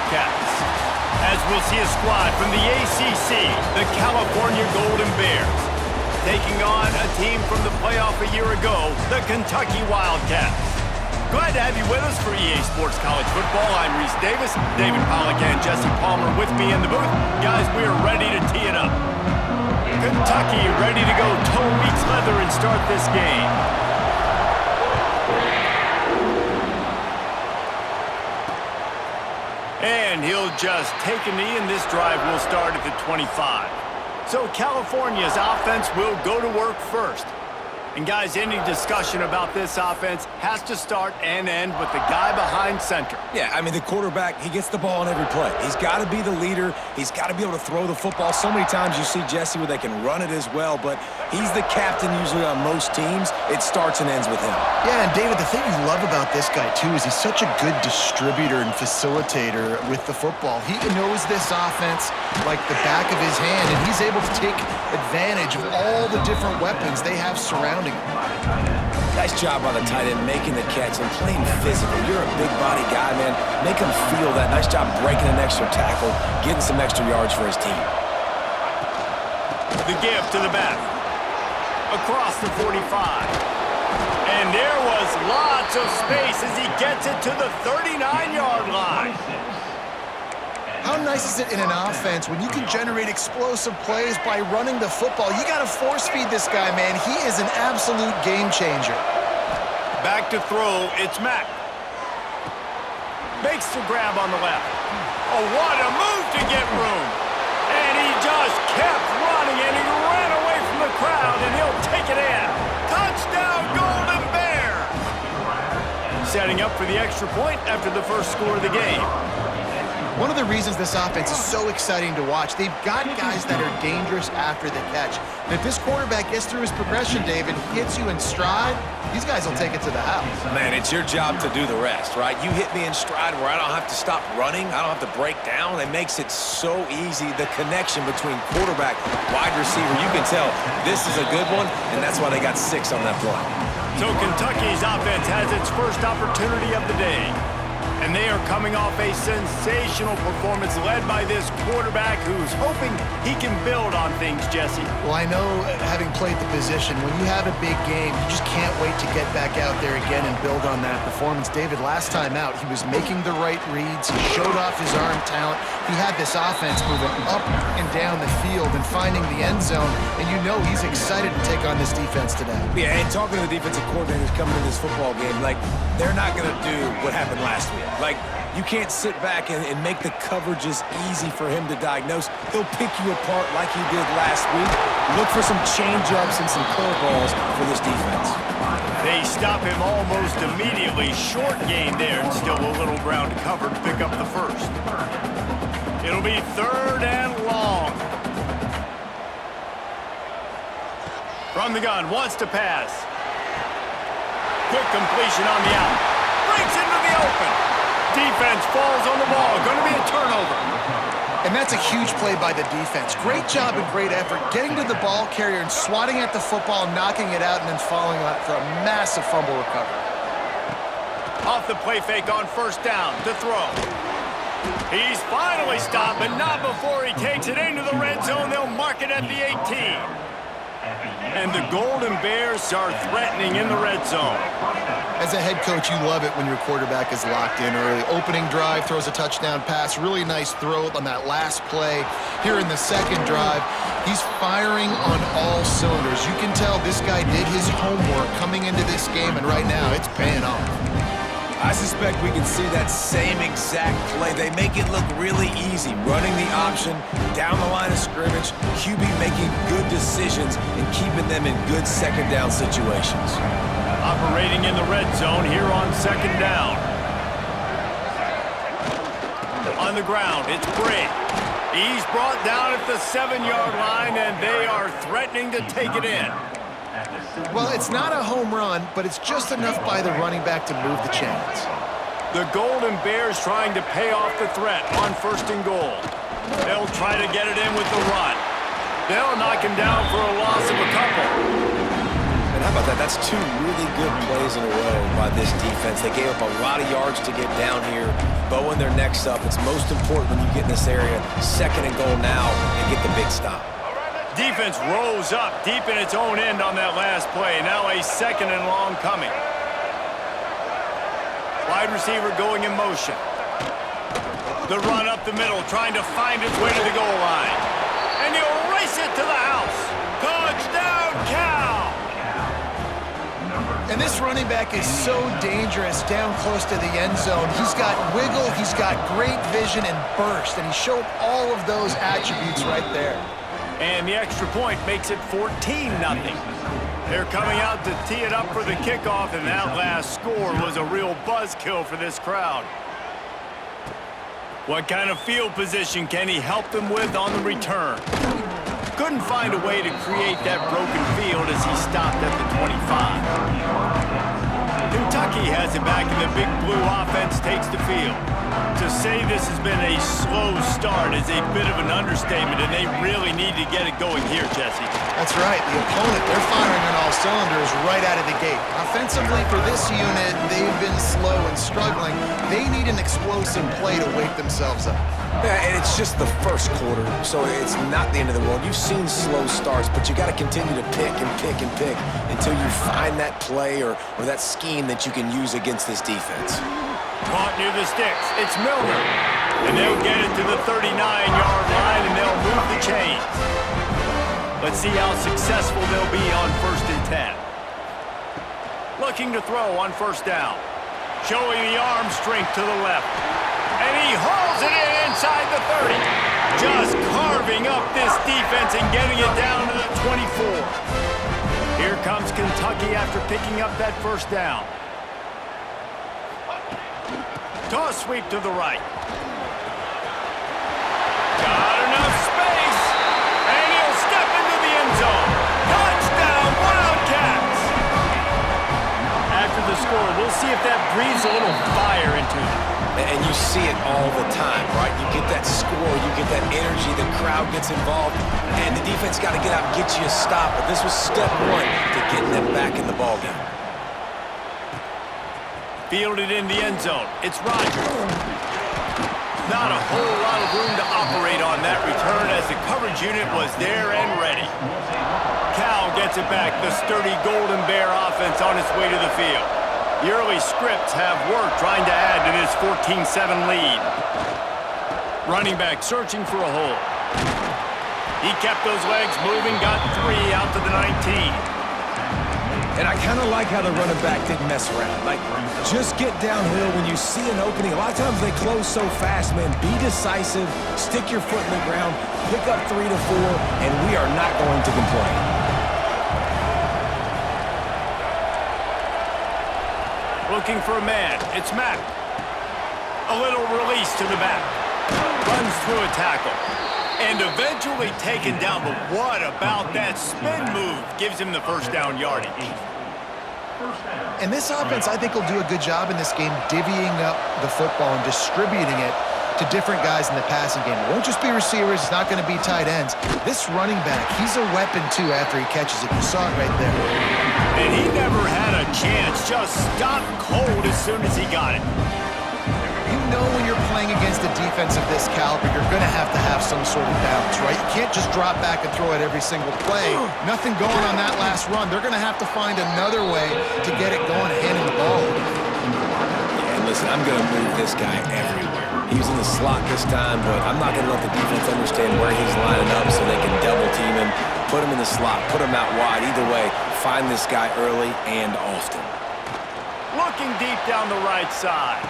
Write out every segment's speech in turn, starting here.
Wildcats. As we'll see a squad from the ACC, the California Golden Bears, taking on a team from the playoff a year ago, the Kentucky Wildcats. Glad to have you with us for EA Sports College Football. I'm Reese Davis, David Pollack and Jesse Palmer with me in the booth. Guys, we are ready to tee it up. Kentucky ready to go toe meets leather and start this game. And he'll just take a knee, and this drive will start at the 25. So California's offense will go to work first. And guys, any discussion about this offense has to start and end with the guy behind center. Yeah, I mean, the quarterback, he gets the ball on every play. He's got to be the leader. He's got to be able to throw the football. So many times you see Jesse where they can run it as well, but he's the captain usually on most teams. It starts and ends with him. Yeah, and David, the thing you love about this guy, too, is he's such a good distributor and facilitator with the football. He knows this offense like the back of his hand, and he's able to take advantage of all the different weapons they have surrounding him. Nice job by the tight end making the catch and playing physical. You're a big body guy, man. Make him feel that. Nice job breaking an extra tackle, getting some extra yards for his team. The give to the back. Across the 45. And there was lots of space as he gets it to the 39-yard line. How nice is it in an offense when you can generate explosive plays by running the football? You got to force feed this guy, man. He is an absolute game changer. Back to throw, it's Mack. Makes the grab on the left. Oh, what a move to get room. And he just kept running, and he ran away from the crowd, and he'll take it in. Touchdown, Golden Bears! Setting up for the extra point after the first score of the game. One of the reasons this offense is so exciting to watch, they've got guys that are dangerous after the catch. And if this quarterback gets through his progression, David, gets you in stride, these guys will take it to the house. Man, it's your job to do the rest, right? You hit me in stride where I don't have to stop running. I don't have to break down. It makes it so easy. The connection between quarterback, wide receiver, you can tell this is a good one, and that's why they got 6 on that play. So Kentucky's offense has its first opportunity of the day. And they are coming off a sensational performance led by this quarterback who's hoping he can build on things, Jesse. Well, I know, having played the position, when you have a big game, you just can't wait to get back out there again and build on that performance. David, last time out, he was making the right reads. He showed off his arm talent. He had this offense moving up and down the field and finding the end zone. And you know he's excited to take on this defense today. Yeah, and talking to the defensive coordinators coming in this football game, like, they're not going to do what happened last week. Like, you can't sit back and make the coverages easy for him to diagnose. He'll pick you apart like he did last week. Look for some change-ups and some curveballs for this defense. They stop him almost immediately. Short gain there, and still a little ground to cover to pick up the first. It'll be 3rd and long. From the gun, wants to pass. Quick completion on the out. Breaks into the open. Defense falls on the ball. Going to be a turnover. And that's a huge play by the defense. Great job and great effort getting to the ball carrier and swatting at the football, knocking it out, and then falling on it for a massive fumble recovery. Off the play fake on 1st down to throw. He's finally stopped, but not before he takes it into the red zone. They'll mark it at the 18. And the Golden Bears are threatening in the red zone. As a head coach, you love it when your quarterback is locked in early. Opening drive, throws a touchdown pass. Really nice throw on that last play. Here in the second drive, he's firing on all cylinders. You can tell this guy did his homework coming into this game, and right now it's paying off. I suspect we can see that same exact play. They make it look really easy, running the option, down the line of scrimmage, QB making good decisions and keeping them in good second down situations. Operating in the red zone here on 2nd down. On the ground, it's Briggs. He's brought down at the 7-yard line, and they are threatening to take it in. Well, it's not a home run, but it's just enough by the running back to move the chains. The Golden Bears trying to pay off the threat on 1st and goal. They'll try to get it in with the run. They'll knock him down for a loss of a couple. And how about that? That's two really good plays in a row by this defense. They gave up a lot of yards to get down here, bowing their necks up. It's most important when you get in this area. 2nd and goal now and get the big stop. Defense rose up deep in its own end on that last play. Now a 2nd and long coming. Wide receiver going in motion. The run up the middle, trying to find its way to the goal line. And he'll race it to the house. Touchdown, Cal! And this running back is so dangerous down close to the end zone. He's got wiggle, he's got great vision and burst, and he showed all of those attributes right there. And the extra point makes it 14-0. They're coming out to tee it up for the kickoff, and that last score was a real buzzkill for this crowd. What kind of field position can he help them with on the return? Couldn't find a way to create that broken field as he stopped at the 25. Kentucky has it back, and the Big Blue offense takes the field. To say this has been a slow start is a bit of an understatement, and they really need to get it going here, Jesse. That's right. The opponent, they're firing on all cylinders right out of the gate. Offensively, for this unit, they've been slow and struggling. They need an explosive play to wake themselves up. Yeah, and it's just the first quarter, so it's not the end of the world. You've seen slow starts, but you got to continue to pick and pick and pick until you find that play or that scheme that you can use against this defense. Caught near the sticks. It's Milner. And they'll get it to the 39-yard line, and they'll move the chains. Let's see how successful they'll be on 1st and 10. Looking to throw on 1st down. Showing the arm strength to the left. And he hauls it in inside the 30. Just carving up this defense and getting it down to the 24. Here comes Kentucky after picking up that 1st down. Toss sweep to the right. Got enough space. And he'll step into the end zone. Touchdown, Wildcats! After the score, we'll see if that breathes a little fire into them. And you see it all the time, right? You get that score, you get that energy, the crowd gets involved, and the defense got to get out and get you a stop. But this was step 1 to getting them back in the ballgame. Fielded in the end zone. It's Rodgers. Not a whole lot of room to operate on that return as the coverage unit was there and ready. Cal gets it back. The sturdy Golden Bear offense on its way to the field. The early scripts have worked trying to add to this 14-7 lead. Running back searching for a hole. He kept those legs moving, got 3 out to the 19. And I kind of like how the running back didn't mess around. Like, just get downhill when you see an opening. A lot of times they close so fast, man. Be decisive, stick your foot in the ground, pick up 3 to 4, and we are not going to complain. Looking for a man. It's Mack. A little release to the back. Runs through a tackle. And eventually taken down, but what about that spin move? Gives him the 1st down yardage. And this offense, I think, will do a good job in this game divvying up the football and distributing it to different guys in the passing game. It won't just be receivers. It's not going to be tight ends. This running back, he's a weapon, too, after he catches it. You saw it right there. And he never had a chance. Just stopped cold as soon as he got it. You know when you're playing against a defense of this caliber, you're going to have some sort of balance, right? You can't just drop back and throw it every single play. Nothing going on that last run. They're going to have to find another way to get it going and hand him the ball. Yeah, and listen, I'm going to move this guy everywhere. He's in the slot this time, but I'm not going to let the defense understand where he's lining up so they can double team him, put him in the slot, put him out wide. Either way, find this guy early and often. Looking deep down the right side.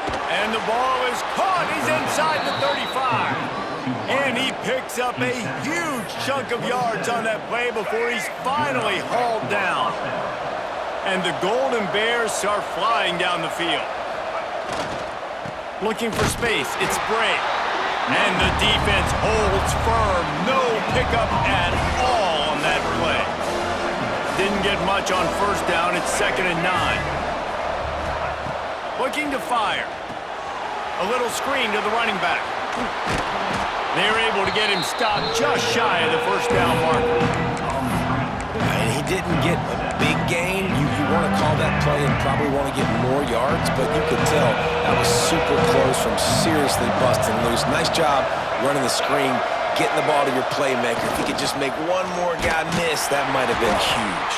And the ball is caught. He's inside the 35. And he picks up a huge chunk of yards on that play before he's finally hauled down. And the Golden Bears are flying down the field. Looking for space. It's Bray. And the defense holds firm. No pickup at all on that play. Didn't get much on 1st down. It's 2nd and 9. Looking to fire. A little screen to the running back. They're able to get him stopped just shy of the 1st down marker. And he didn't get a big gain. You want to call that play and probably want to get more yards, but you could tell that was super close from seriously busting loose. Nice job running the screen, getting the ball to your playmaker. If he could just make one more guy miss, that might have been huge.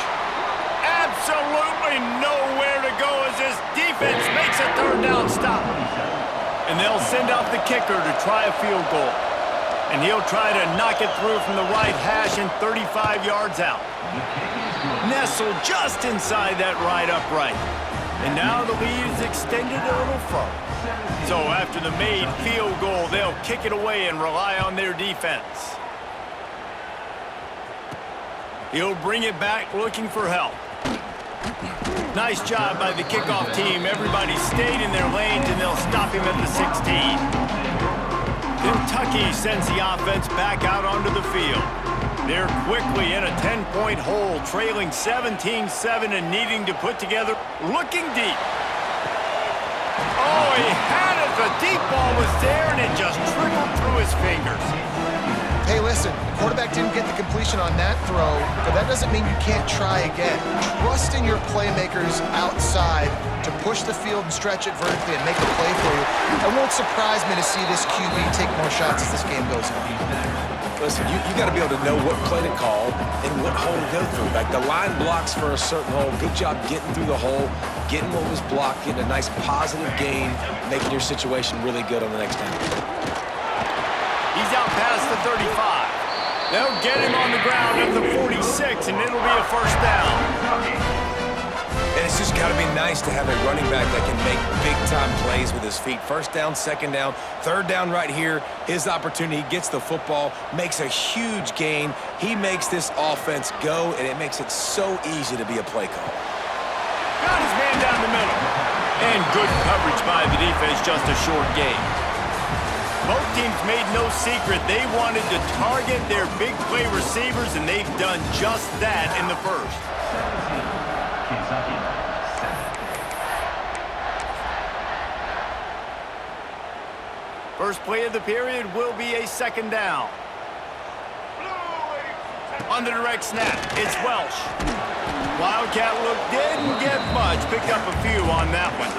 Absolutely nowhere to go as this defense makes a third down stop. And they'll send out the kicker to try a field goal. And he'll try to knock it through from the right hash and 35 yards out. Nestled just inside that right upright. And now the lead is extended a little further. So after the made field goal, they'll kick it away and rely on their defense. He'll bring it back looking for help. Nice job by the kickoff team. Everybody stayed in their lanes, and they'll stop him at the 16. Kentucky sends the offense back out onto the field. They're quickly in a 10-point hole, trailing 17-7 and needing to put together, looking deep. Oh, he had it. The deep ball was there, and it just trickled through his fingers. Hey, listen, the quarterback didn't get the completion on that throw, but that doesn't mean you can't try again. Trusting your playmakers outside to push the field and stretch it vertically and make a play for you. It won't surprise me to see this QB take more shots as this game goes on. Listen, you got to be able to know what play to call and what hole to go through. Like the line blocks for a certain hole. Good job getting through the hole, getting what was blocked, getting a nice positive gain, making your situation really good on the next time. He's out past the 35. They'll get him on the ground at the 46, and it'll be a first down. And it's just got to be nice to have a running back that can make big-time plays with his feet. First down, second down, third down right here. His opportunity, gets the football, makes a huge gain. He makes this offense go, and it makes it so easy to be a play call. Got his man down the middle. And good coverage by the defense, just a short gain. Both teams made no secret they wanted to target their big play receivers, and they've done just that in the first. First play of the period will be a second down. On the direct snap, it's Welsh. Wildcat look didn't get much, picked up a few on that one.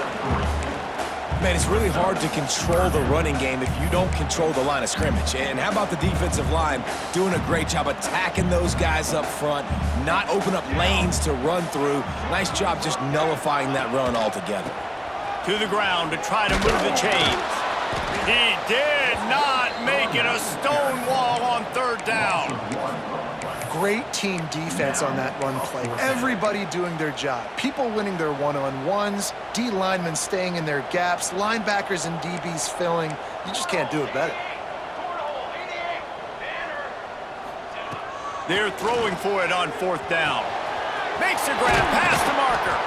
Man, it's really hard to control the running game if you don't control the line of scrimmage. And how about the defensive line doing a great job attacking those guys up front, not open up lanes to run through. Nice job just nullifying that run altogether. To the ground to try to move the chains. He did not make it a stone wall on third down. Great team defense on that run play. Everybody doing their job. People winning their one-on-ones, D linemen staying in their gaps, linebackers and DBs filling. You just can't do it better. They're throwing for it on fourth down. Makes a grab past the marker.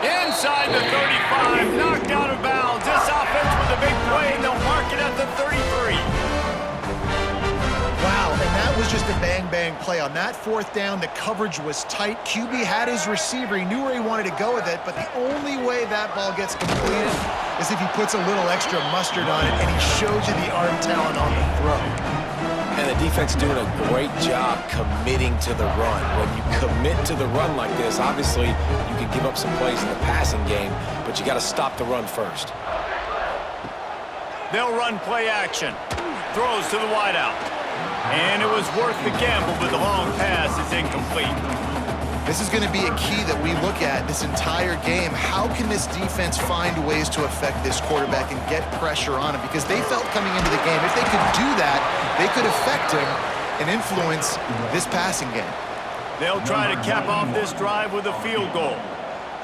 Inside the 35, knocked out of bounds. This offense with a big play, and they'll mark it at the 33. Wow, and that was just a bang-bang play. On that fourth down, the coverage was tight. QB had his receiver. He knew where he wanted to go with it, but the only way that ball gets completed is if he puts a little extra mustard on it, and he shows you the arm talent on the throw. And the defense doing a great job committing to the run. When you commit to the run like this, obviously you can give up some plays in the passing game, but you got to stop the run first. They'll run play action. Throws to the wideout. And it was worth the gamble, but the long pass is incomplete. This is going to be a key that we look at this entire game. How can this defense find ways to affect this quarterback and get pressure on him? Because they felt coming into the game, if they could do that, they could affect him and influence this passing game. They'll try to cap off this drive with a field goal.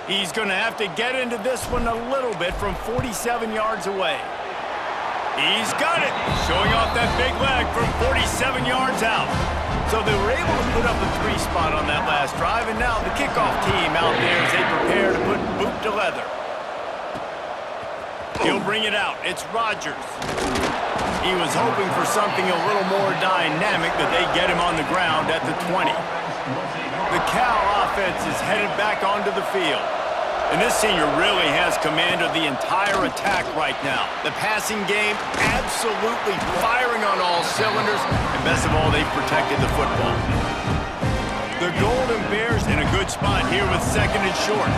He's going to have to get into this one a little bit from 47 yards away. He's got it, showing off that big leg from 47 yards out. So they were able to put up a 3 spot on that last drive, and now the kickoff team out there as they prepare to put boot to leather. He'll bring it out. It's Rodgers. He was hoping for something a little more dynamic, but they get him on the ground at the 20. The Cal offense is headed back onto the field. And this senior really has command of the entire attack right now. The passing game absolutely firing on all cylinders. And best of all, they've protected the football. The Golden Bears in a good spot here with second and short.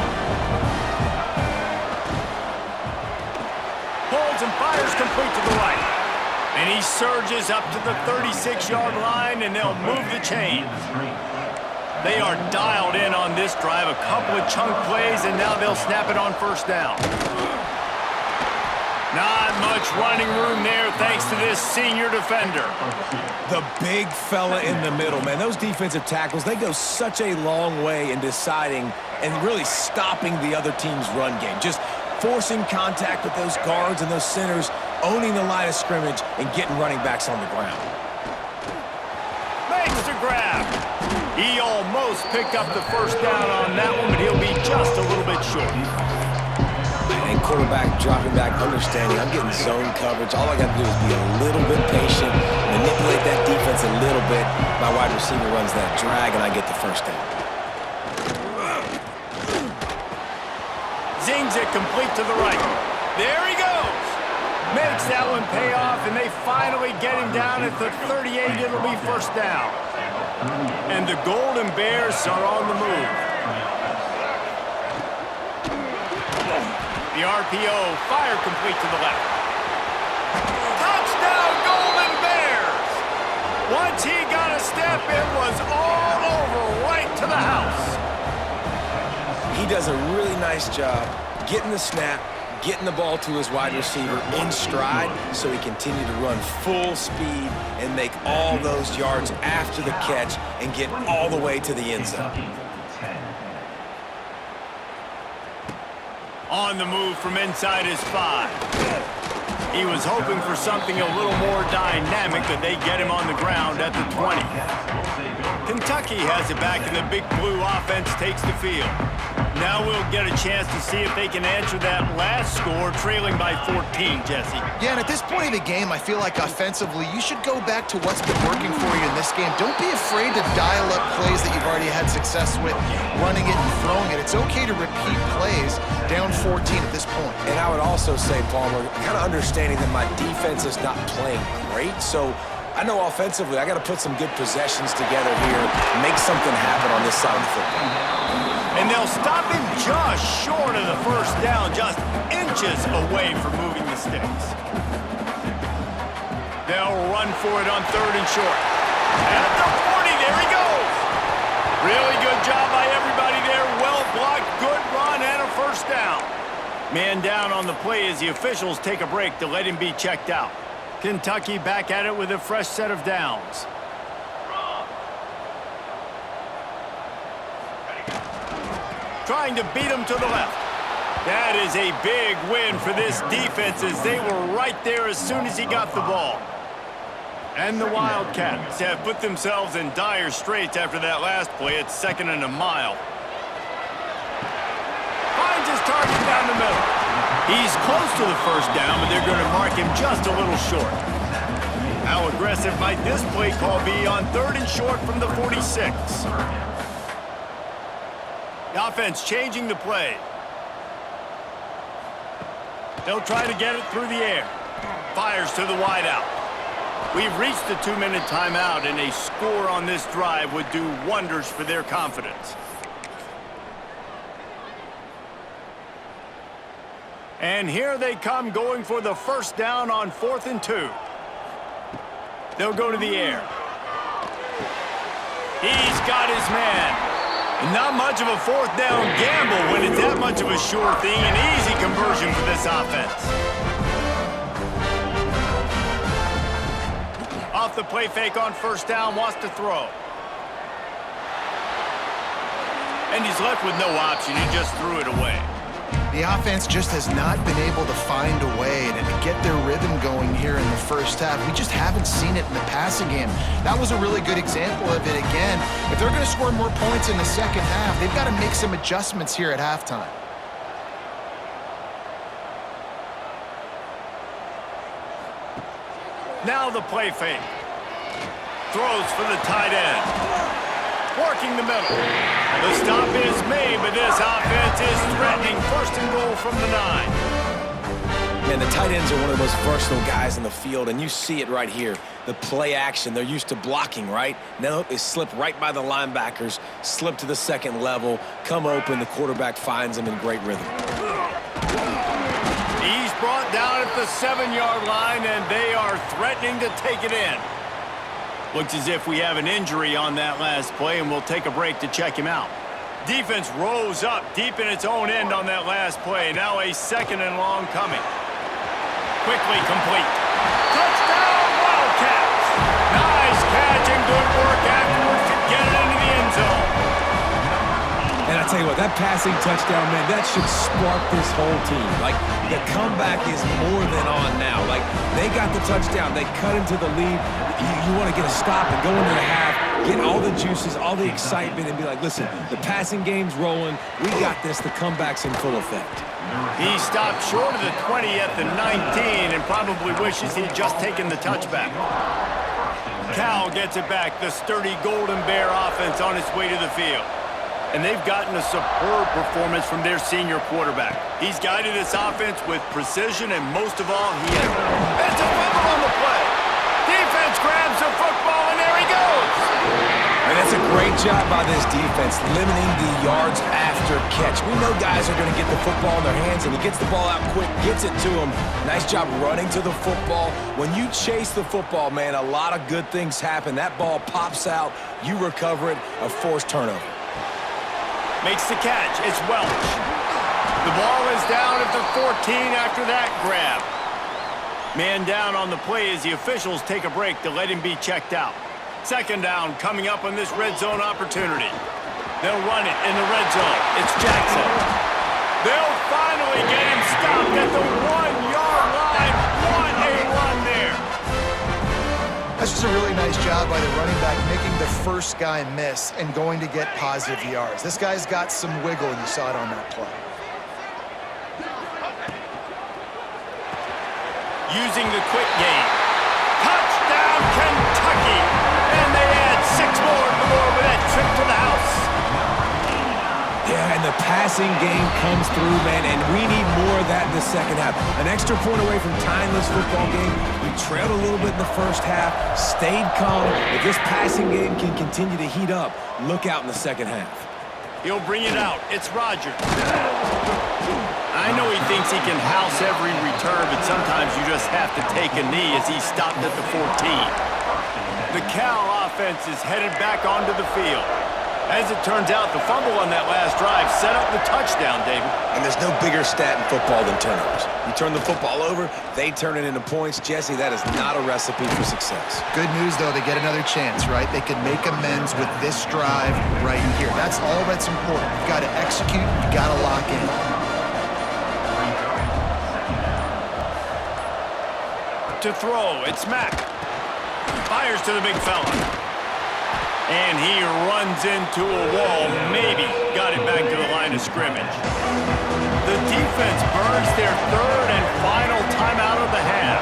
Pulls and fires complete to the right. And he surges up to the 36-yard line, and they'll move the chains. They are dialed in on this drive. A couple of chunk plays, and now they'll snap it on first down. Not much running room there thanks to this senior defender. The big fella in the middle, man. Those defensive tackles, they go such a long way in deciding and really stopping the other team's run game. Just forcing contact with those guards and those centers, owning the line of scrimmage, and getting running backs on the ground. Makes the grab. He almost picked up the first down on that one, but he'll be just a little bit short. And quarterback dropping back, understanding I'm getting zone coverage. All I got to do is be a little bit patient, manipulate that defense a little bit. My wide receiver runs that drag, and I get the first down. Zings it complete to the right. There he goes. Makes that one pay off, and they finally get him down at the 38. It'll be first down. And the Golden Bears are on the move. The RPO, fire complete to the left. Touchdown, Golden Bears! Once he got a step, it was all over right to the house. He does a really nice job getting the snap, getting the ball to his wide receiver in stride so he continue to run full speed and make all those yards after the catch and get all the way to the end zone. On the move from inside his 5. He was hoping for something a little more dynamic, but they get him on the ground at the 20. Kentucky has it back, and the Big Blue offense takes the field. Now we'll get a chance to see if they can answer that last score, trailing by 14, Jesse. Yeah, and at this point of the game, I feel like offensively, you should go back to what's been working for you in this game. Don't be afraid to dial up plays that you've already had success with, running it and throwing it. It's okay to repeat plays down 14 at this point. And I would also say, Palmer, kind of understanding that my defense is not playing great, so I know offensively I got to put some good possessions together here, make something happen on this side of the football. And they'll stop him just short of the first down, just inches away from moving the sticks. They'll run for it on third and short. At the 40, there he goes. Really good job by everybody there. Well blocked, good run, and a first down. Man down on the play as the officials take a break to let him be checked out. Kentucky back at it with a fresh set of downs. Trying to beat him to the left. That is a big win for this defense as they were right there as soon as he got the ball. And the Wildcats have put themselves in dire straits after that last play at 2nd and a mile. Finds his target down the middle. He's close to the first down, but they're going to mark him just a little short. How aggressive might this play call be on third and short from the 46? The offense changing the play. They'll try to get it through the air. Fires to the wideout. We've reached the 2-minute timeout, and a score on this drive would do wonders for their confidence. And here they come, going for the first down on 4th and 2. They'll go to the air. He's got his man. Not much of a fourth down gamble when it's that much of a sure thing. An easy conversion for this offense. Off the play fake on first down, wants to throw. And he's left with no option. He just threw it away. The offense just has not been able to find a way to get their rhythm going here in the first half. We just haven't seen it in the passing game. That was a really good example of it again. If they're going to score more points in the second half, they've got to make some adjustments here at halftime. Now the play fake. Throws for the tight end. Working the middle. The stop is made, but this offense is threatening. First and goal from the 9. And the tight ends are one of the most versatile guys in the field, and you see it right here. The play action, they're used to blocking, right? Now they slip right by the linebackers, slip to the second level, come open, the quarterback finds them in great rhythm. He's brought down at the 7-yard line, and they are threatening to take it in. Looks as if we have an injury on that last play, and we'll take a break to check him out. Defense rose up deep in its own end on that last play. Now a 2nd and long coming. Quickly complete. Touchdown, Wildcats! Nice catch and good work afterwards to get it into the end zone. And I tell you what, that passing touchdown, man, that should spark this whole team. Like, the comeback is more than on now. Like, they got the touchdown. They cut into the lead. You want to get a stop and go into the half, get all the juices, all the excitement, and be like, listen, the passing game's rolling. We got this. The comeback's in full effect. He stopped short of the 20 at the 19 and probably wishes he'd just taken the touchback. Cal gets it back. The sturdy Golden Bear offense on its way to the field. And they've gotten a superb performance from their senior quarterback. He's guided this offense with precision, and most of all, he has... It's a fumble on the play. Defense grabs the football, and there he goes. And that's a great job by this defense, limiting the yards after catch. We know guys are going to get the football in their hands, and he gets the ball out quick, gets it to him. Nice job running to the football. When you chase the football, man, a lot of good things happen. That ball pops out, you recover it, a forced turnover. Makes the catch. It's Welch. The ball is down at the 14 after that grab. Man down on the play as the officials take a break to let him be checked out. 2nd down coming up on this red zone opportunity. They'll run it in the red zone. It's Jackson. They'll finally get him stopped at the 1-yard line. What a run there. That's just a really nice job by the running back, making the first guy miss and going to get positive yards. This guy's got some wiggle, and you saw it on that play. Using the quick game. Touchdown, Kentucky! And they add 6 more to the board with that trip to the house. Yeah, and the passing game comes through, man, and we need more of that in the second half. An extra point away from tying this football game. We trailed a little bit in the first half, stayed calm. If this passing game can continue to heat up, look out in the second half. He'll bring it out. It's Rogers. I know he thinks he can house every return, but sometimes you just have to take a knee as he stopped at the 14. The Cal offense is headed back onto the field. As it turns out, the fumble on that last drive set up the touchdown, David. And there's no bigger stat in football than turnovers. You turn the football over, they turn it into points. Jesse, that is not a recipe for success. Good news, though, they get another chance, right? They can make amends with this drive right here. That's all that's important. You've got to execute, you've got to lock in. To throw, it's Mack. Fires to the big fella. And he runs into a wall. Maybe got it back to the line of scrimmage. The defense burns their 3rd and final timeout of the half.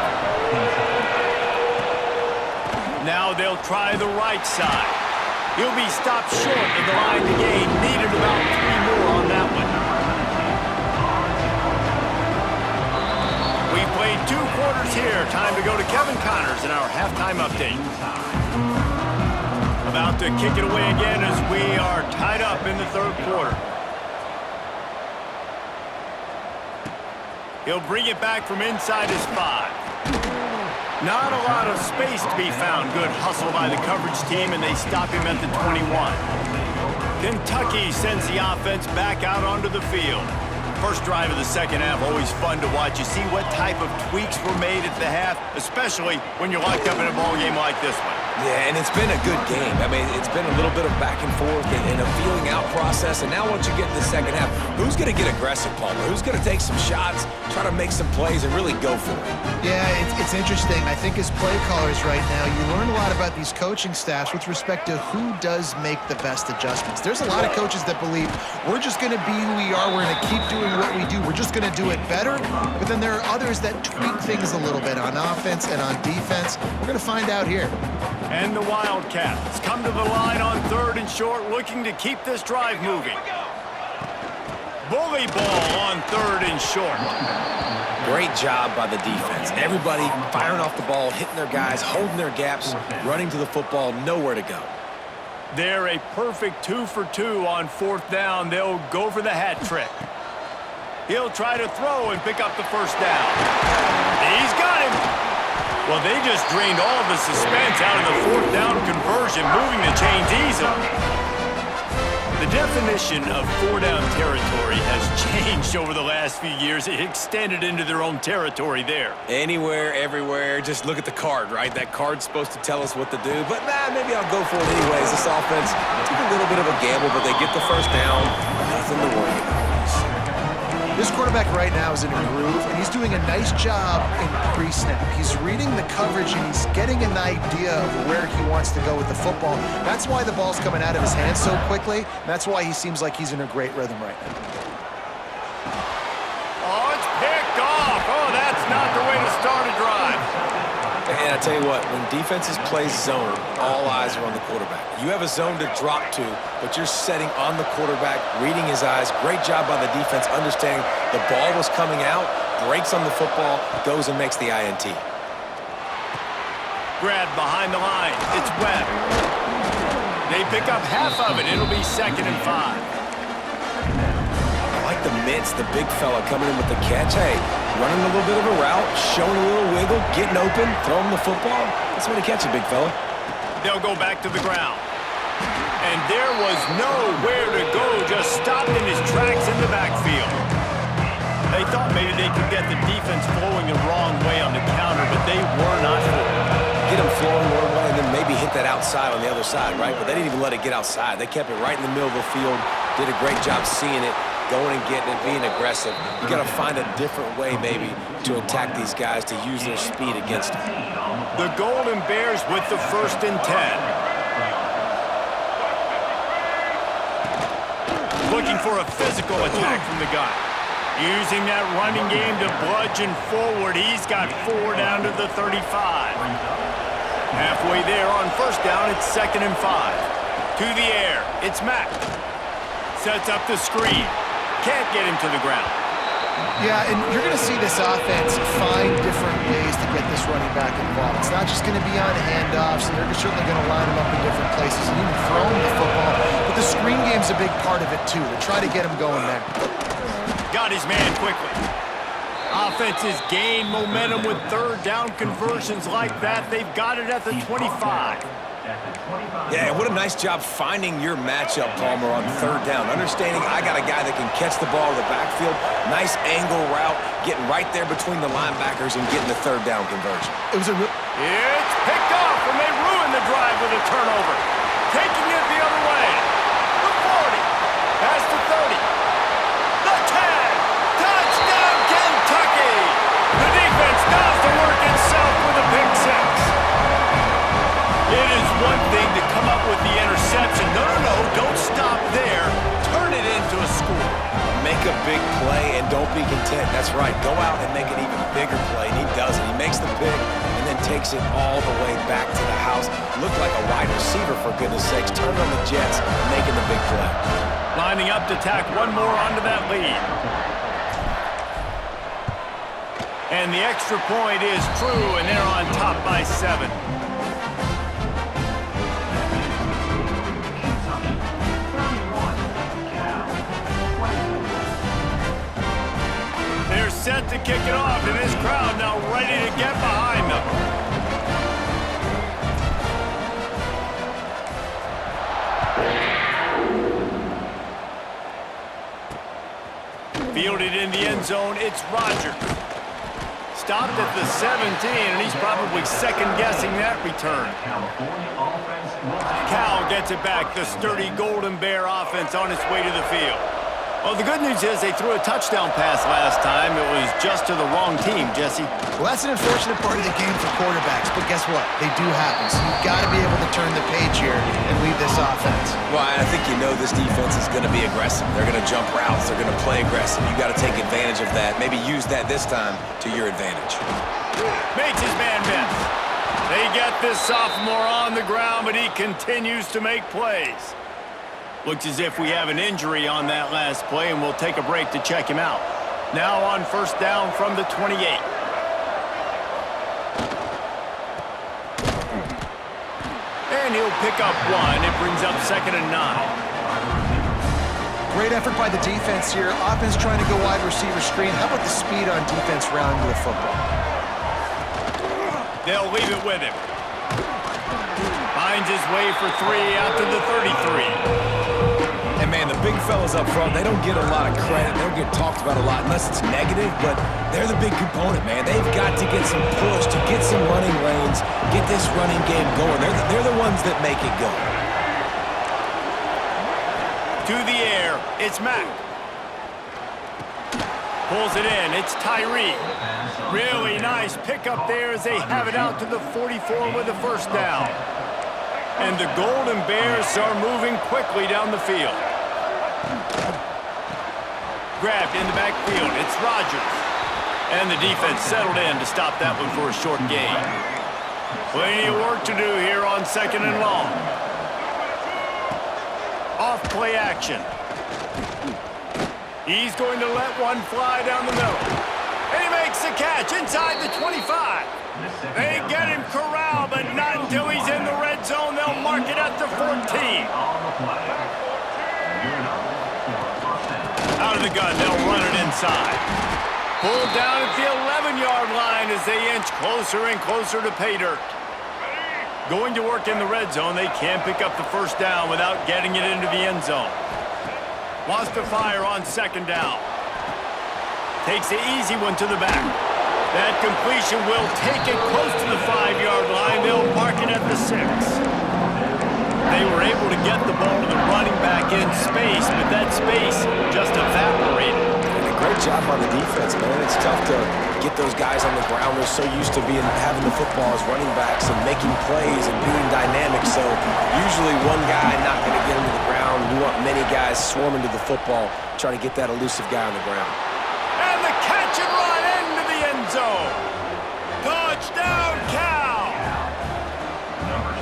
Now they'll try the right side. He'll be stopped short of the line to gain. Needed about 3 more on that one. We've played 2 quarters here. Time to go to Kevin Connors in our halftime update. About to kick it away again as we are tied up in the 3rd quarter. He'll bring it back from inside his 5. Not a lot of space to be found. Good hustle by the coverage team, and they stop him at the 21. Kentucky sends the offense back out onto the field. First drive of the second half, always fun to watch. You see what type of tweaks were made at the half, especially when you're locked up in a ball game like this one. Yeah, and it's been a good game. I mean, it's been a little bit of back and forth and a feeling out process. And now once you get in the second half, who's going to get aggressive, Palmer? Who's going to take some shots, try to make some plays, and really go for it? Yeah, it's interesting. I think as play callers right now, you learn a lot about these coaching staffs with respect to who does make the best adjustments. There's a lot of coaches that believe we're just going to be who we are. We're going to keep doing what we do. We're just going to do it better. But then there are others that tweak things a little bit on offense and on defense. We're going to find out here. And the Wildcats come to the line on 3rd and short, looking to keep this drive moving. Bully ball on 3rd and short. Great job by the defense. Everybody firing off the ball, hitting their guys, holding their gaps, running to the football, nowhere to go. They're a perfect 2 for 2 on 4th down. They'll go for the hat trick. He'll try to throw and pick up the first down. He's got him. Well, they just drained all of the suspense out of the 4th down conversion, moving the chains easily. The definition of 4-down territory has changed over the last few years. It extended into their own territory there. Anywhere, everywhere, just look at the card, right? That card's supposed to tell us what to do, but maybe I'll go for it anyways. This offense took a little bit of a gamble, but they get the first down. Nothing to worry about. This quarterback right now is in a groove, and he's doing a nice job in pre-snap. He's reading the coverage, and he's getting an idea of where he wants to go with the football. That's why the ball's coming out of his hands so quickly. That's why he seems like he's in a great rhythm right now. Oh, it's picked off. Oh, that's not the way to start a drive. And I tell you what, when defenses play zone, all eyes are on the quarterback. You have a zone to drop to, but you're setting on the quarterback, reading his eyes. Great job by the defense, understanding the ball was coming out, breaks on the football, goes and makes the INT. Grab behind the line. It's Webb. They pick up half of it. It'll be 2nd and 5. I like the mitts, the big fella coming in with the catch. Hey, running a little bit of a route, showing a little wiggle, getting open, throwing the football. That's when he catch it, big fella. They'll go back to the ground. And there was nowhere to go, just stopped in his tracks in the backfield. They thought maybe they could get the defense flowing the wrong way on the counter, but they were not fooled. Get them flowing one way and then maybe hit that outside on the other side, right? But they didn't even let it get outside. They kept it right in the middle of the field, did a great job seeing it, going and getting it, being aggressive. You got to find a different way maybe to attack these guys, to use their speed against them. The Golden Bears with the 1st and 10. Looking for a physical attack from the guy. Using that running game to bludgeon forward. He's got 4 down to the 35. Halfway there on 1st down, it's 2nd and 5. To the air, it's Mack. Sets up the screen. Can't get him to the ground. Yeah, and you're going to see this offense find different ways to get this running back involved. It's not just going to be on handoffs, and they're certainly going to line him up in different places and even throw him the football. But the screen game's a big part of it, too, to try to get him going there. Got his man quickly. Offenses gain momentum with 3rd down conversions like that. They've got it at the 25. Yeah, what a nice job finding your matchup, Palmer, on 3rd down. Understanding I got a guy that can catch the ball in the backfield. Nice angle route, getting right there between the linebackers and getting the 3rd down conversion. It's picked off, and they ruin the drive with a turnover. Taking it the other way. The 40. Past the 30. The 10. Touchdown, Kentucky. The defense does the work itself with a pick 6. It is one thing to come up with the interception. No, don't stop there. Turn it into a score. Make a big play and don't be content. That's right. Go out and make an even bigger play. And he does it. He makes the pick and then takes it all the way back to the house. Looked like a wide receiver, for goodness sakes. Turned on the Jets, making the big play. Lining up to tack one more onto that lead. And the extra point is true, and they're on top by 7. They're set to kick it off, and this crowd now ready to get behind them. Fielded in the end zone, it's Rodgers. Stopped at the 17, and he's probably second-guessing that return. Cal gets it back, the sturdy Golden Bear offense on its way to the field. Well, the good news is they threw a touchdown pass last time. It was just to the wrong team, Jesse. Well, that's an unfortunate part of the game for quarterbacks, but guess what? They do happen, so you've got to be able to turn the page here and lead this offense. Well, I think you know this defense is going to be aggressive. They're going to jump routes. They're going to play aggressive. You've got to take advantage of that. Maybe use that this time to your advantage. Makes his man miss. They get this sophomore on the ground, but he continues to make plays. Looks as if we have an injury on that last play, and we'll take a break to check him out. Now on first down from the 28. And he'll pick up one. It brings up 2nd and 9. Great effort by the defense here. Offense trying to go wide receiver screen. How about the speed on defense rounding the football? They'll leave it with him. Finds his way for 3 out to the 33. And, man, the big fellas up front, they don't get a lot of credit. They don't get talked about a lot unless it's negative, but they're the big component, man. They've got to get some push, to get some running lanes, get this running game going. They're the ones that make it go. To the air, it's Mack. Pulls it in, it's Tyree. Really nice pickup there as they have it out to the 44 with a first down. And the Golden Bears are moving quickly down the field. Grabbed in the backfield, it's Rodgers. And the defense settled in to stop that one for a short gain. Plenty of work to do here on 2nd and long. Off play action. He's going to let one fly down the middle. And he makes the catch inside the 25. They get him corralled, but not until he's in the red zone. They'll mark it at the 14. Out of the gun, they'll run it inside. Pulled down at the 11-yard line as they inch closer and closer to pay dirt. Going to work in the red zone, they can pick up the first down without getting it into the end zone. Wants to fire on 2nd down. Takes the easy one to the back. That completion will take it close to the 5-yard line. They'll mark it at the 6. They were able to get the ball to the running back in space, but that space just evaporated. Great job on the defense, man. It's tough to get those guys on the ground. They're so used to having the football as running backs and making plays and being dynamic. So usually one guy not going to get him to the ground. You want many guys swarming to the football, try to get that elusive guy on the ground. And the catch and run into the end zone. Touchdown, Cal!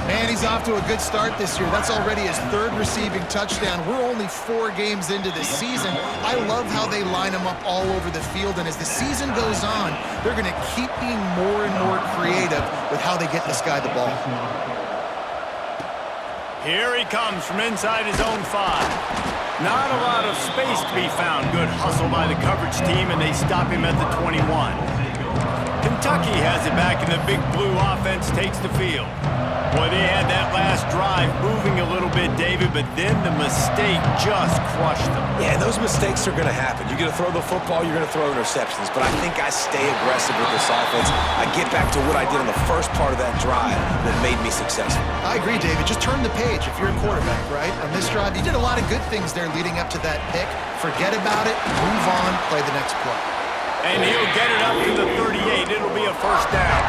Man, he's off to a good start this year. That's already his 3rd receiving touchdown. We're only 4 games into the season. I love how they line him up all over the field, and as the season goes on, they're going to keep being more and more creative with how they get this guy the ball. Here he comes from inside his own 5. Not a lot of space to be found. Good hustle by the coverage team, and they stop him at the 21. Kentucky has it back, and the big blue offense takes the field. Boy, they had that last drive moving a little bit, David, but then the mistake just crushed them. Yeah, those mistakes are going to happen. You're going to throw the football, you're going to throw interceptions, but I think I stay aggressive with this offense. I get back to what I did on the first part of that drive that made me successful. I agree, David. Just turn the page if you're a quarterback, right? On this drive, you did a lot of good things there leading up to that pick. Forget about it, move on, play the next play. And he'll get it up to the 38. It'll be a first down.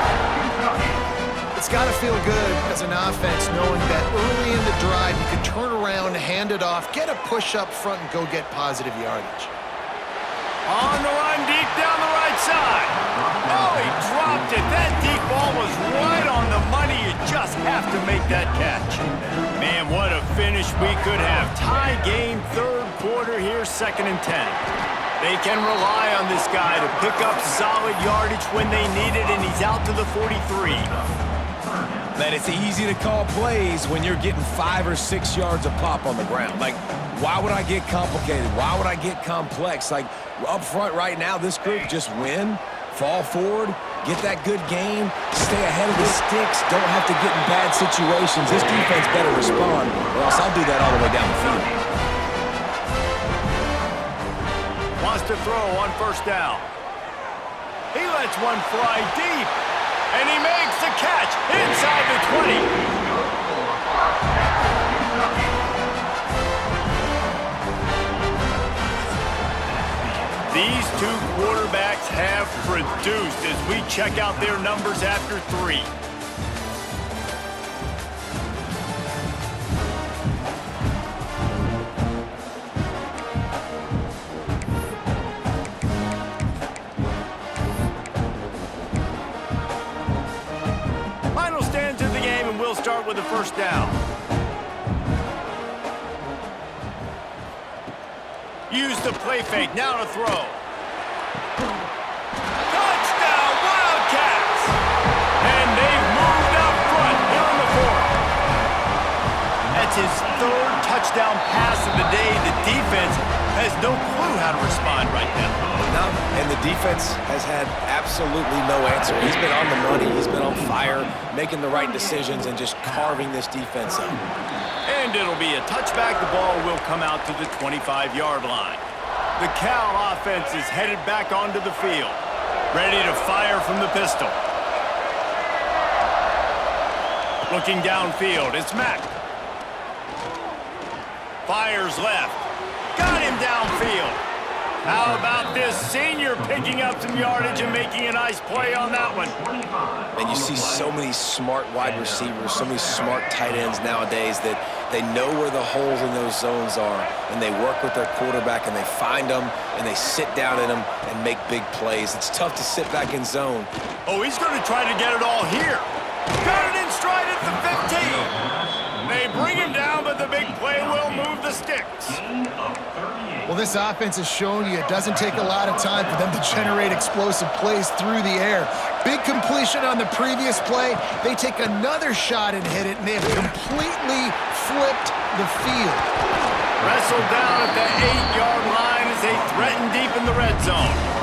It's got to feel good as an offense knowing that early in the drive you can turn around, hand it off, get a push up front, and go get positive yardage. On the run, deep down the right side. Oh, he dropped it. That deep ball was right on the money. You just have to make that catch. Man, what a finish we could have. Tie game, 3rd quarter here, 2nd and 10. They can rely on this guy to pick up solid yardage when they need it, and he's out to the 43. Man, it's easy to call plays when you're getting 5 or 6 yards a pop on the ground. Like, why would I get complicated? Why would I get complex? Like, up front right now, this group just win, fall forward, get that good game, stay ahead of the sticks, don't have to get in bad situations. This defense better respond, or else I'll do that all the way down the field. Wants to throw on first down. He lets one fly deep. And he makes the catch inside the 20. These 2 quarterbacks have produced as we check out their numbers after 3. We'll start with the first down. Use the play fake, now to throw. touchdown pass of the day. The defense has no clue how to respond right now. No, and the defense has had absolutely no answer. He's been on the money. He's been on fire, making the right decisions and just carving this defense up. And it'll be a touchback. The ball will come out to the 25-yard line. The Cal offense is headed back onto the field, ready to fire from the pistol. Looking downfield, it's Mack. Fires left. Got him downfield. How about this senior picking up some yardage and making a nice play on that one? And you see so many smart wide receivers, so many smart tight ends nowadays that they know where the holes in those zones are, and they work with their quarterback, and they find them, and they sit down in them and make big plays. It's tough to sit back in zone. Oh, he's going to try to get it all here. Got it in stride at the 15. They bring him down, but the big play will move the sticks. Well, this offense has shown you it doesn't take a lot of time for them to generate explosive plays through the air. Big completion on the previous play. They take another shot and hit it, and they have completely flipped the field. Wrestled down at the 8-yard line as they threaten deep in the red zone.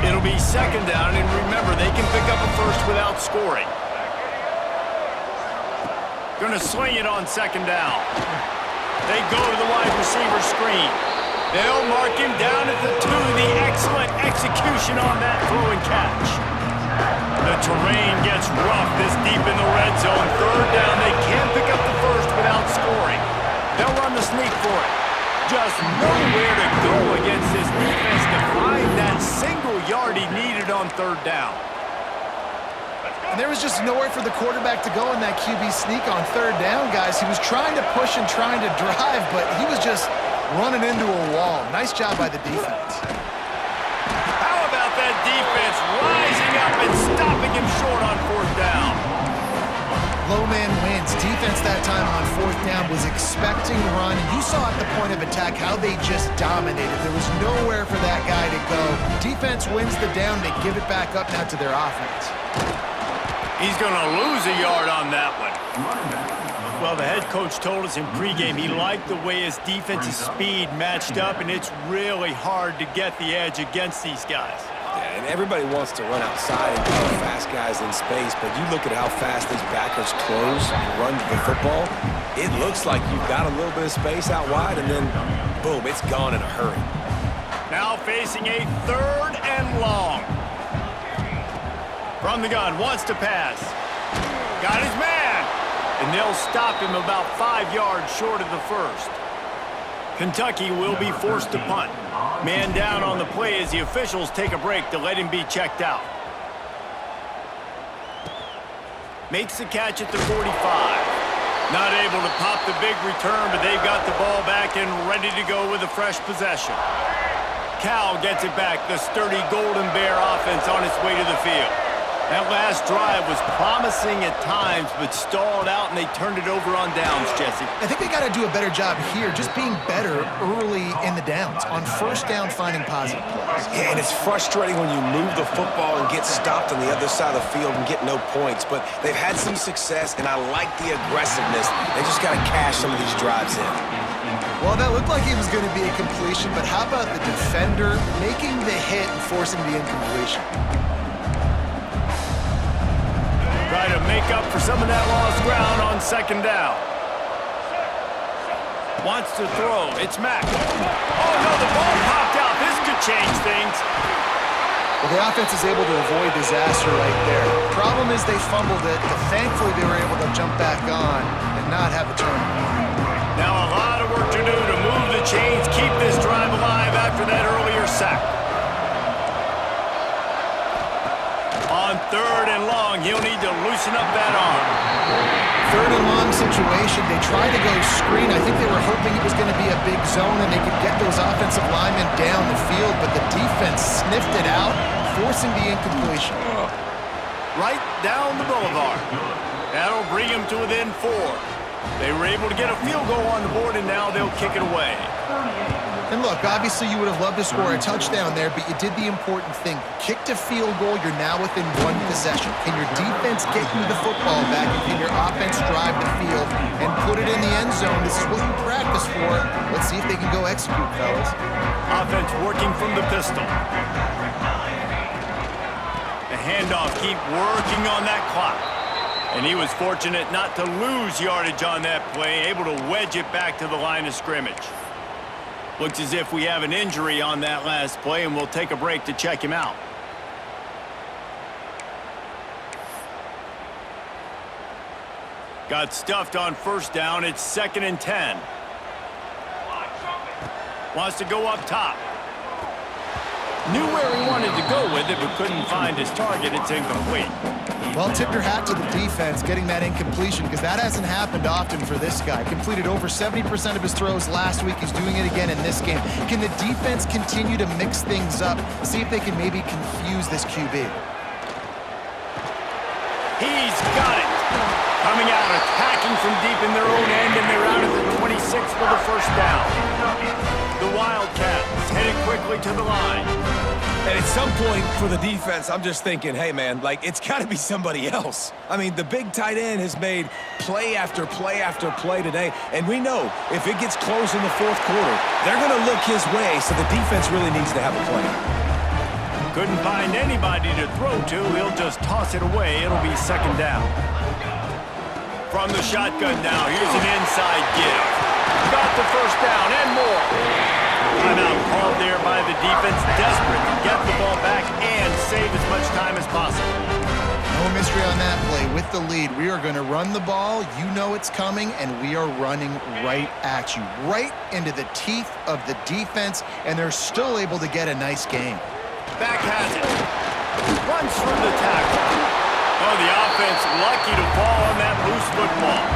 It'll be second down, and remember, they can pick up a first without scoring. Gonna swing it on second down. They go to the wide receiver screen. They'll mark him down at the 2. The excellent execution on that throw and catch. The terrain gets rough this deep in the red zone. Third down, they can't pick up the first without scoring. They'll run the sneak for it. Just nowhere to go against this defense to find that single yard he needed on third down. And there was just nowhere for the quarterback to go in that QB sneak on third down, guys. He was trying to push and trying to drive, but he was just running into a wall. Nice job by the defense. How about that defense rising up and stopping him short on fourth down? Low man wins. Defense that time on fourth down was expecting to run. And you saw at the point of attack how they just dominated. There was nowhere for that guy to go. Defense wins the down. They give it back up now to their offense. He's going to lose a yard on that one. Well, the head coach told us in pregame he liked the way his defensive speed matched up, and it's really hard to get the edge against these guys. Yeah, and everybody wants to run outside and cover fast guys in space, but you look at how fast these backers close and run to the football, it looks like you've got a little bit of space out wide, and then, boom, it's gone in a hurry. Now facing a third and long. From the gun, wants to pass. Got his man. And they'll stop him about 5 yards short of the first. Kentucky will be forced to punt. Man down on the play as the officials take a break to let him be checked out. Makes the catch at the 45. Not able to pop the big return, but they've got the ball back and ready to go with a fresh possession. Cal gets it back. The sturdy Golden Bear offense on its way to the field. That last drive was promising at times, but stalled out, and they turned it over on downs, Jesse. I think they got to do a better job here, just being better early in the downs. On first down, finding positive plays. Yeah, and it's frustrating when you move the football and get stopped on the other side of the field and get no points, but they've had some success, and I like the aggressiveness. They just got to cash some of these drives in. Well, that looked like it was going to be a completion, but how about the defender making the hit and forcing the incompletion? Try to make up for some of that lost ground on second down. Wants to throw. It's Mack. Oh, no, the ball popped out. This could change things. Well, the offense is able to avoid disaster right there. Problem is they fumbled it, but thankfully they were able to jump back on and not have a turnover. Now a lot of work to do to move the chains, keep this drive alive after that earlier sack. On third and long, he'll need to loosen up that arm. Third and long situation. They tried to go screen. I think they were hoping it was going to be a big zone and they could get those offensive linemen down the field, but the defense sniffed it out, forcing the incompletion. Right down the boulevard. That'll bring him to within 4. They were able to get a field goal on the board, and now they'll kick it away. And look, obviously you would have loved to score a touchdown there, but you did the important thing. Kicked a field goal, you're now within one possession. Can your defense get you the football back, and can your offense drive the field and put it in the end zone? This is what you practice for. Let's see if they can go execute, fellas. Offense working from the pistol. The handoff, keep working on that clock. And he was fortunate not to lose yardage on that play, able to wedge it back to the line of scrimmage. Looks as if we have an injury on that last play, and we'll take a break to check him out. Got stuffed on first down. It's 2nd and 10. Wants to go up top. Knew where he wanted to go with it, but couldn't find his target. It's incomplete. Well, tip your hat to the defense getting that incompletion, because that hasn't happened often for this guy. Completed over 70% of his throws last week. He's doing it again in this game. Can the defense continue to mix things up, see if they can maybe confuse this QB? He's got it. Coming out, attacking from deep in their own end, and they're out at the 26 for the first down. The Wildcats headed quickly to the line. And at some point for the defense, I'm just thinking, hey, man, like, it's got to be somebody else. I mean, the big tight end has made play after play after play today, and we know if it gets close in the fourth quarter, they're going to look his way, so the defense really needs to have a plan. Couldn't find anybody to throw to. He'll just toss it away. It'll be 2nd down. From the shotgun now, here's an inside give. Got the first down and more. Timeout called there by the defense, desperate to get the ball back and save as much time as possible. No mystery on that play. With the lead, we are going to run the ball. You know it's coming, and we are running right at you, right into the teeth of the defense, and they're still able to get a nice game. Back has it. Runs through the tackle. Oh, the offense lucky to fall on that loose football.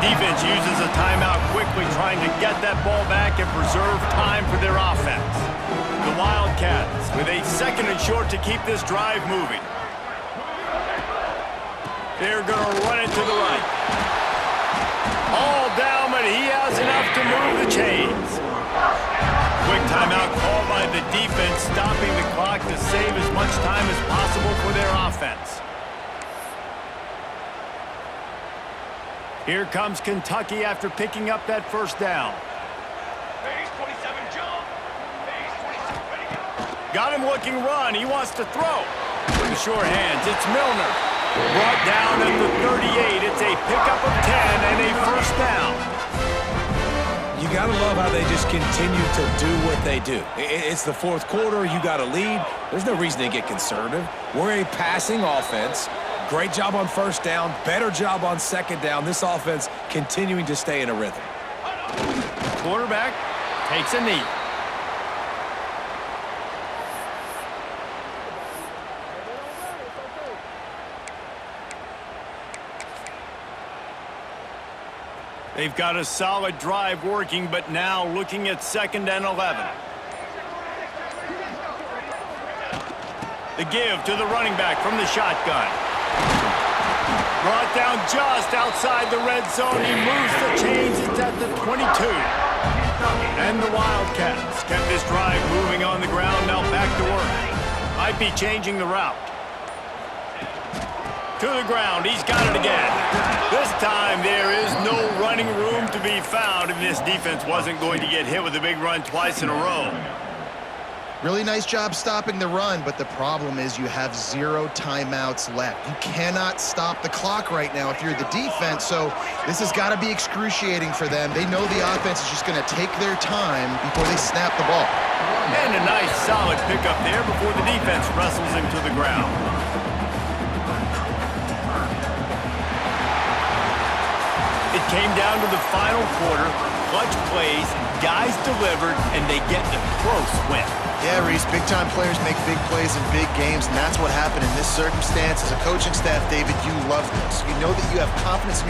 Defense uses a timeout quickly, trying to get that ball back and preserve time for their offense. The Wildcats with a 2nd and short to keep this drive moving. They're going to run it to the right. All down, but he has enough to move the chains. Quick timeout called by the defense, stopping the clock to save as much time as possible for their offense. Here comes Kentucky after picking up that first down. Got him looking run. He wants to throw. With the short hands, it's Milner. Brought down at the 38. It's a pickup of 10 and a first down. You got to love how they just continue to do what they do. It's the fourth quarter. You got a lead. There's no reason to get conservative. We're a passing offense. Great job on first down, better job on 2nd down. This offense continuing to stay in a rhythm. Quarterback takes a knee. They've got a solid drive working, but now looking at 2nd and 11. The give to the running back from the shotgun. Brought down just outside the red zone. He moves the chains. It's at the 22. And the Wildcats kept this drive moving on the ground. Now back to work. Might be changing the route. To the ground. He's got it again. This time there is no running room to be found, and this defense wasn't going to get hit with a big run twice in a row. Really nice job stopping the run, but the problem is you have 0 timeouts left. You cannot stop the clock right now if you're the defense, so this has got to be excruciating for them. They know the offense is just going to take their time before they snap the ball. And a nice solid pickup there before the defense wrestles him to the ground. It came down to the final quarter. Clutch plays, guys delivered, and they get a close win. Yeah, Reese, big-time players make big plays in big games, and that's what happened in this circumstance. As a coaching staff, David, you love this. You know that you have confidence in your